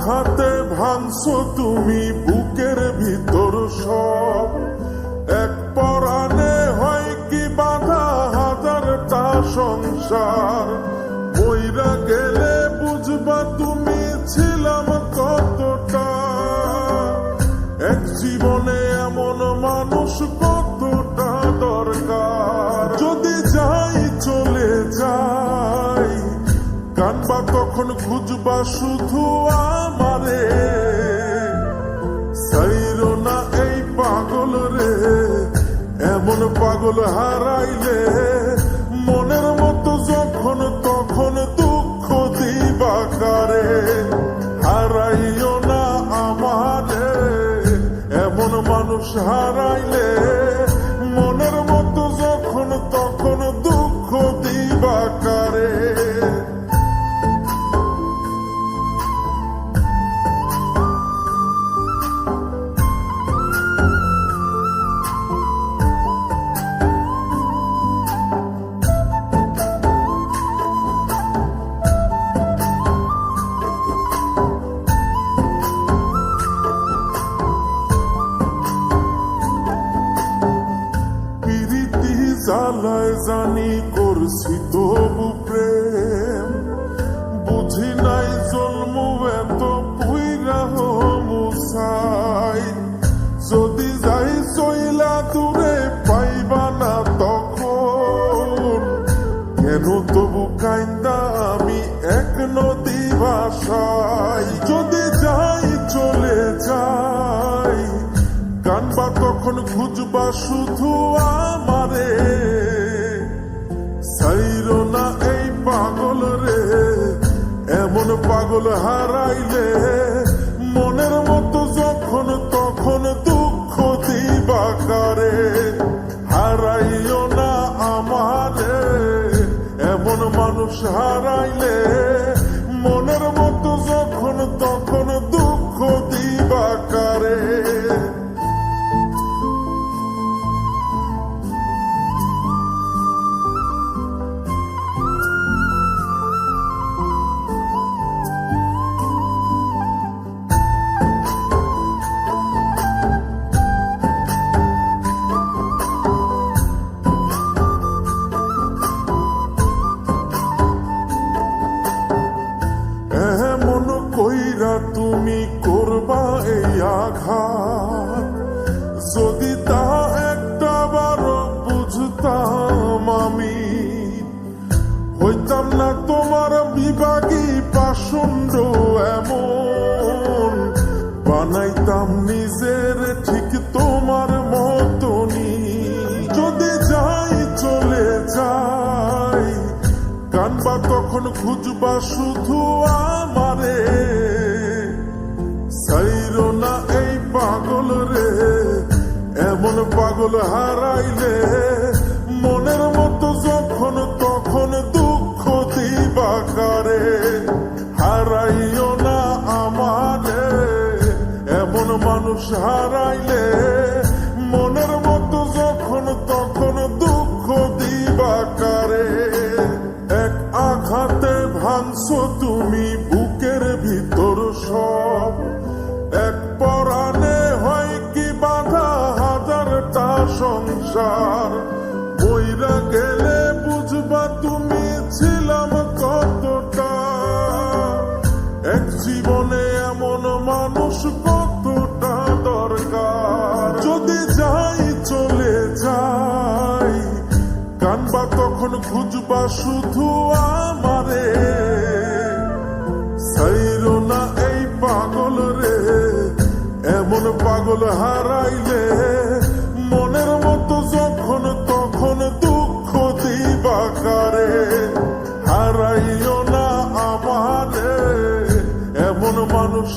আঘাতে ভাঙছো তুমি বুকের ভিতর সব, এক পরাণে হয় কি বাধা হাজারটা সংসার। মইরা গেলে বুঝবা তুমি ছিলাম কতটা, এক জীবনে এমন মানুষ কতটা দরকার। যদি যাই চলে যাই কানবা তখন খুঁজবা শুধু আমারে, সাইরো না এই পাগল রে, এমন পাগল হারাইলে মনের মতো যখন তখন দুঃখ দিবা কারে। হারাইও না আমারে, এমন মানুষ হারাইলে মনের মতো যখন তখন দুঃখ দিবা কারে। জ্বালায় জানি করছি তবু প্রেম, বুঝি নাই জন্ম এত পুইরা মুসাই। যদি যাই চইলা দূরে পাইবা না তখন, কেন তবু কাইন্দা আমি এক নদী ভাষাই। যদি যাই চলে যাই কানবা তখন খুঁজবা শুধু আমারে, সাইরো না এই পাগল রে, এমন পাগল হারাইলে মনের মতো যখন তখন দুঃখ দিবা কারে। হারাইও না আমারে, এমন মানুষ হারাইলে মনের মতো যখন তখন দুঃখ দিবা কারে। এমন কইরা তুমি করবা এই আঘাত, যদি তা একটা বারো বুঝতাম আমি, হইতাম না তোমার বিভাগী পাষণ্ড এমন, বানাইতাম নিজের ঠিক তোমার মতনই। যদি যাই চলে যাই কানবা তখন খুঁজবা শুধু আমারে, সাইরো না এই পাগল রে, এমন পাগল হারাইলে মনের মতো যখন তখন দুঃখ দিবা কারে। হারাইও না আমারে, এমন মানুষ হারাইলে মনের মতো যখন তখন দুঃখ দিবা কারে। এক আঘাতে ভাঙছো তুমি বুকের ভিতর সব, এক পরাণে হয় কি বাধা হাজারটা সংসার। মইরা গেলে বুঝবা তুমি ছিলাম কতটা, এক জীবনে এমন মানুষ কতটা দরকার। যদি যাই চলে যাই কানবা তখন খুঁজবা শুধু আমারে, সাইরো না এই পাগল রে, এমন পাগল হারাইলে মনের মতো যখন তখন দুঃখ দিবা কারে। হারাইও না আমারে, এমন মানুষ